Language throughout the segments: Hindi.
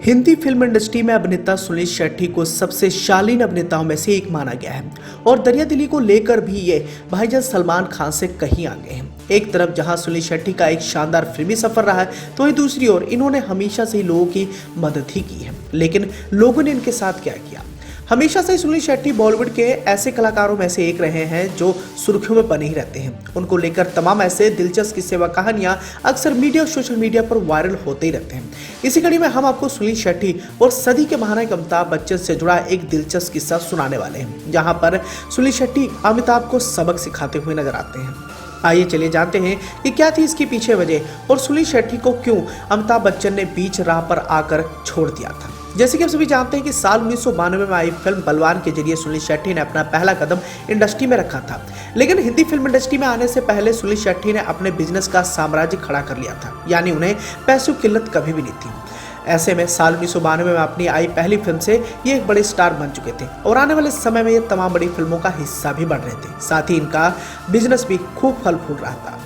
हिंदी फिल्म इंडस्ट्री में अभिनेता सुनील शेट्टी को सबसे शालीन अभिनेताओं में से एक माना गया है और दरिया दिली को लेकर भी ये भाईजान सलमान खान से कहीं आगे हैं। एक तरफ जहां सुनील शेट्टी का एक शानदार फिल्मी सफर रहा है, तो वहीं दूसरी ओर इन्होंने हमेशा से ही लोगों की मदद ही की है। लेकिन लोगों ने इनके साथ क्या किया? हमेशा से सुनील शेट्टी बॉलीवुड के ऐसे कलाकारों में से एक रहे हैं जो सुर्खियों में बने ही रहते हैं। उनको लेकर तमाम ऐसे दिलचस्प किस्से व कहानियां अक्सर मीडिया और सोशल मीडिया पर वायरल होते ही रहते हैं। इसी कड़ी में हम आपको सुनील शेट्टी और सदी के महानायक अमिताभ बच्चन से जुड़ा एक दिलचस्प किस्सा सुनाने वाले हैं, जहां पर सुनील शेट्टी अमिताभ को सबक सिखाते हुए नजर आते हैं। आइए चलिए जानते हैं कि क्या थी इसके पीछे वजह और सुनील शेट्टी को क्यों अमिताभ बच्चन ने बीच राह पर आकर छोड़ दिया था। जैसे कि आप सभी जानते हैं कि साल 1992 में आई फिल्म बलवान के जरिए सुनील शेट्टी ने अपना पहला कदम इंडस्ट्री में रखा था। लेकिन हिंदी फिल्म इंडस्ट्री में आने से पहले सुनील शेट्टी ने अपने बिजनेस का साम्राज्य खड़ा कर लिया था, यानी उन्हें पैसों की किल्लत कभी भी नहीं थी। ऐसे में साल 1992 में अपनी आई पहली फिल्म से ये एक बड़े स्टार बन चुके थे और आने वाले समय में ये तमाम बड़ी फिल्मों का हिस्सा भी बन रहे थे। साथ ही इनका बिजनेस भी खूब फल फूल रहा था।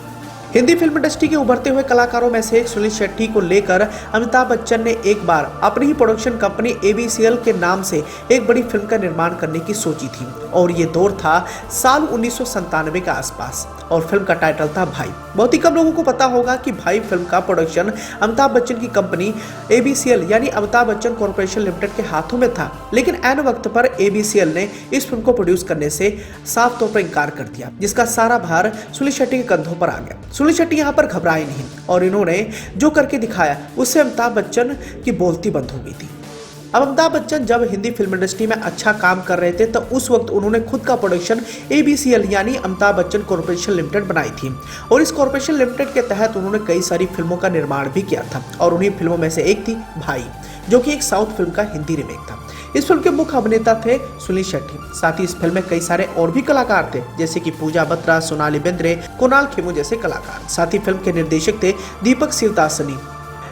हिंदी फिल्म इंडस्ट्री के उभरते हुए कलाकारों में से एक सुनील शेट्टी को लेकर अमिताभ बच्चन ने एक बार अपनी ही प्रोडक्शन कंपनी ABCL के नाम से एक बड़ी फिल्म का निर्माण करने की सोची थी और ये दौर था साल 1997 के आसपास और फिल्म का टाइटल था भाई। बहुत ही कम लोगों को पता होगा कि भाई फिल्म का प्रोडक्शन अमिताभ बच्चन की कंपनी ABCL यानी अमिताभ बच्चन कॉर्पोरेशन लिमिटेड के हाथों में था। लेकिन ऐन वक्त पर ABCL ने इस फिल्म को प्रोड्यूस करने से साफ तौर पर इनकार कर दिया, जिसका सारा भार सुनील शेट्टी के कंधों पर आ गया। सुनील शेट्टी यहाँ पर घबराए नहीं और इन्होंने जो करके दिखाया उससे अमिताभ बच्चन की बोलती बंद हो गई थी। अब अमिताभ बच्चन जब हिंदी फिल्म इंडस्ट्री में अच्छा काम कर रहे थे तो उस वक्त उन्होंने खुद का प्रोडक्शन ABCL यानी अमिताभ बच्चन कॉर्पोरेशन लिमिटेड बनाई थी और इस कॉर्पोरेशन लिमिटेड के तहत उन्होंने कई सारी फिल्मों का निर्माण भी किया था और उन्हीं फिल्मों में से एक थी भाई, जो कि एक साउथ फिल्म का हिंदी रीमेक था। इस फिल्म के मुख्य अभिनेता थे सुनील शेट्टी। साथ ही इस फिल्म में कई सारे और भी कलाकार थे, जैसे कि पूजा बत्रा, सोनाली बेंद्रे, कुणाल खेमू जैसे कलाकार। साथ ही फिल्म के निर्देशक थे दीपक शिवदासनी।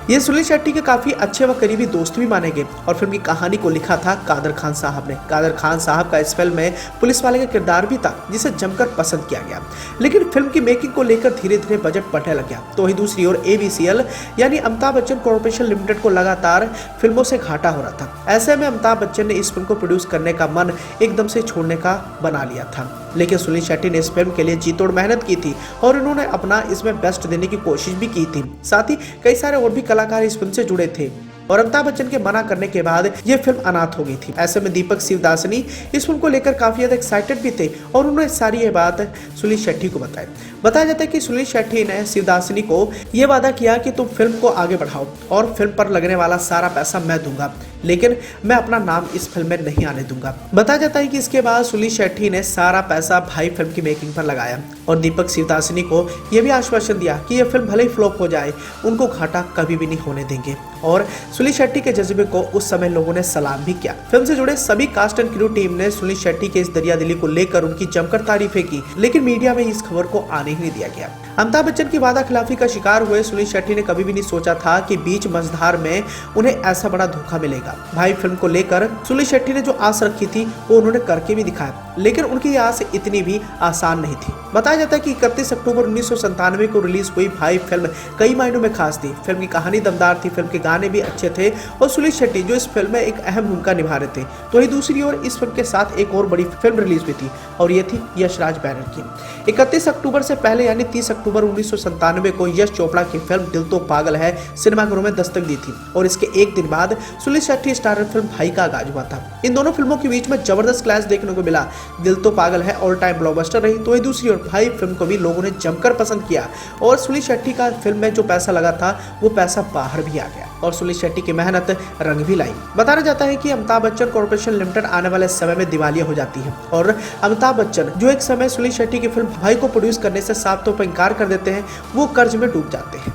ये सुनील शेट्टी के काफी अच्छे व करीबी दोस्त भी माने गए और फिल्म की कहानी को लिखा था कादर खान साहब ने। कादर खान साहब का इस फिल्म में पुलिस वाले का किरदार भी था, जिसे जमकर पसंद किया गया। लेकिन फिल्म की मेकिंग को लेकर धीरे धीरे बजट बढ़ने लग गया। तो वहीं दूसरी ओर ABCL यानी अमिताभ बच्चन कॉर्पोरेशन लिमिटेड को लगातार फिल्मों से घाटा हो रहा था। ऐसे में अमिताभ बच्चन ने इस फिल्म को प्रोड्यूस करने का मन एकदम से छोड़ने का बना लिया था। लेकिन सुनील शेट्टी ने इस फिल्म के लिए जी तोड़ मेहनत की थी और इन्होंने अपना इसमें बेस्ट देने की कोशिश भी की थी। साथ ही कई सारे और भी कलाकार इस फिल्म से जुड़े थे और अमिताभ बच्चन के मना करने के बाद ये फिल्म अनाथ हो गई थी। ऐसे में दीपक शिवदासनी इस फिल्म को लेकर काफी ज्यादा एक्साइटेड भी थे और उन्होंने सारी ये बात सुनील शेट्टी को बताया जाता है कि सुनील शेट्टी ने शिवदासनी को ये वादा किया कि तुम फिल्म को आगे बढ़ाओ और फिल्म पर लगने वाला सारा पैसा मैं दूंगा, लेकिन मैं अपना नाम इस फिल्म में नहीं आने दूंगा। बताया जाता है कि इसके बाद सुनील शेट्टी ने सारा पैसा भाई फिल्म की मेकिंग पर लगाया और दीपक शिवदासनी को यह भी आश्वासन दिया कि यह फिल्म भले ही फ्लॉप हो जाए, उनको घाटा कभी भी नहीं होने देंगे। और सुनील शेट्टी के जज्बे को उस समय लोगों ने सलाम भी किया। फिल्म से जुड़े सभी कास्ट एंड क्रू टीम ने सुनील शेट्टी के इस दरिया दिली को लेकर उनकी जमकर तारीफें की, लेकिन मीडिया में इस खबर को आने ही नहीं दिया गया। अमिताभ बच्चन की वादा खिलाफी का शिकार हुए सुनील शेट्टी ने कभी भी नहीं सोचा था कि बीच मझधार में उन्हें ऐसा बड़ा धोखा मिलेगा। भाई फिल्म को लेकर सुनील शेट्टी ने जो आस रखी थी वो उन्होंने करके भी दिखाया, लेकिन उनकी आस इतनी भी आसान नहीं थी। बताया जाता है कि 31 अक्टूबर 1997 को रिलीज हुई भाई फिल्म कई मायनों में खास थी। फिल्म की कहानी दमदार थी, फिल्म के गाने भी अच्छे थे और सुनील शेट्टी जो इस फिल्म में एक अहम भूमिका निभा रहे थे। तो वही दूसरी ओर इस फिल्म के साथ एक और बड़ी फिल्म रिलीज हुई थी और ये थी यश राज बैनर की। 31 अक्टूबर से पहले यानी 30 अक्टूबर 1997 को यश चोपड़ा की फिल्म दिल तो पागल है सिनेमाघरों में दस्तक दी थी और इसके एक दिन बाद सुनील शेट्टी स्टारर फिल्म भाई का आगाज हुआ था। इन दोनों फिल्मों के बीच में जबरदस्त क्लैश देखने को मिला। दिल तो पागल है ऑल टाइम ब्लॉकबस्टर रही, तो वही दूसरी ओर भाई फिल्म को भी लोगों ने जमकर पसंद किया और सुनील शेट्टी का फिल्म में जो पैसा लगा था वो पैसा बाहर भी आ गया और सुनील शेट्टी की मेहनत रंग भी लाई। बताया जाता है कि अमिताभ बच्चन कॉर्पोरेशन लिमिटेड आने वाले समय में दिवालिया हो जाती है और अमिताभ बच्चन जो एक समय सुनील शेट्टी की फिल्म भाई को प्रोड्यूस करने से साफ तौर पर इंकार कर देते हैं, वो कर्ज में डूब जाते हैं।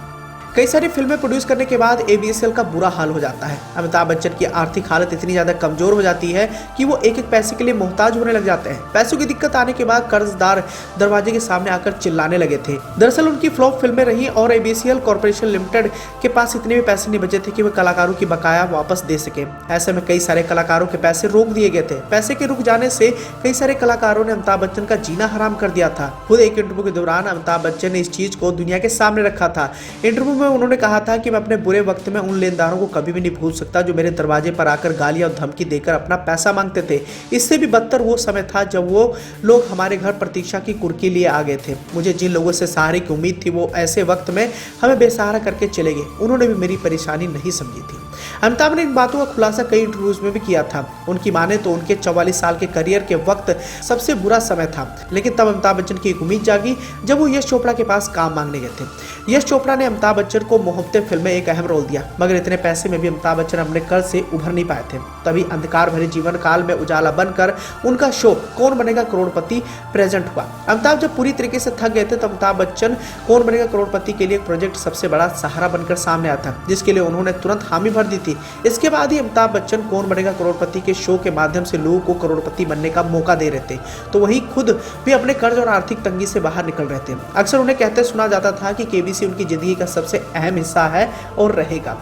कई सारी फिल्में प्रोड्यूस करने के बाद ABCL का बुरा हाल हो जाता है। अमिताभ बच्चन की आर्थिक हालत इतनी ज्यादा कमजोर हो जाती है कि वो एक एक पैसे के लिए मोहताज होने लग जाते हैं। पैसों की दिक्कत आने के बाद कर्जदार दरवाजे के सामने आकर चिल्लाने लगे थे। दरअसल उनकी फ्लॉप फिल्में रही और ABCL कॉर्पोरेशन लिमिटेड के पास इतने भी पैसे नहीं बचे थे कि वे कलाकारों की बकाया वापस दे सके। ऐसे में कई सारे कलाकारों के पैसे रोक दिए गए थे। पैसे के रुक जाने से कई सारे कलाकारों ने अमिताभ बच्चन का जीना हराम कर दिया था। खुद एक इंटरव्यू के दौरान अमिताभ बच्चन ने इस चीज को दुनिया के सामने रखा था। इंटरव्यू में उन्होंने कहा था कि मैं अपने बुरे वक्त में उन लेनदारों को कभी भी नहीं भूल सकता जो मेरे दरवाजे पर आकर गालियां और धमकी देकर अपना पैसा मांगते थे। इससे भी बदतर वो समय था जब वो लोग हमारे घर प्रतीक्षा की कुर्की लिए आ गए थे। मुझे जिन लोगों से सहारे की उम्मीद थी वो ऐसे वक्त में हमें बेसहारा करके चले गए। उन्होंने भी मेरी परेशानी नहीं समझी थी। अमिताभ ने इन बातों का खुलासा कई इंटरव्यूज में भी किया था। उनकी माने तो उनके 44 साल के करियर के वक्त सबसे बुरा समय था, लेकिन तब अमिताभ बच्चन की एक उम्मीद जागी जब वो यश चोपड़ा के पास काम मांगने गए थे। यश चोपड़ा ने अमिताभ बच्चन को मोहब्बतें फिल्म में एक अहम रोल दिया, मगर इतने पैसे में भी अमिताभ बच्चन अपने कर्ज से उभर नहीं पाए थे। तभी अंधकार भरे जीवन काल में उजाला बनकर उनका शो कौन बनेगा करोड़पति प्रेजेंट हुआ। अमिताभ जब पूरी तरीके से थक गए थे तब अमिताभ बच्चन कौन बनेगा करोड़पति के लिए एक प्रोजेक्ट सबसे बड़ा सहारा बनकर सामने आया था, जिसके लिए उन्होंने तुरंत हामी भर दी थी। इसके बाद ही अमिताभ बच्चन कौन बनेगा करोड़पति के शो के माध्यम से लोगों को करोड़पति बनने का मौका दे रहे थे, तो वही खुद भी अपने कर्ज और आर्थिक तंगी से बाहर निकल रहे थे। अक्सर उन्हें कहते सुना जाता था कि केबीसी उनकी जिंदगी का सबसे अहम हिस्सा है और रहेगा।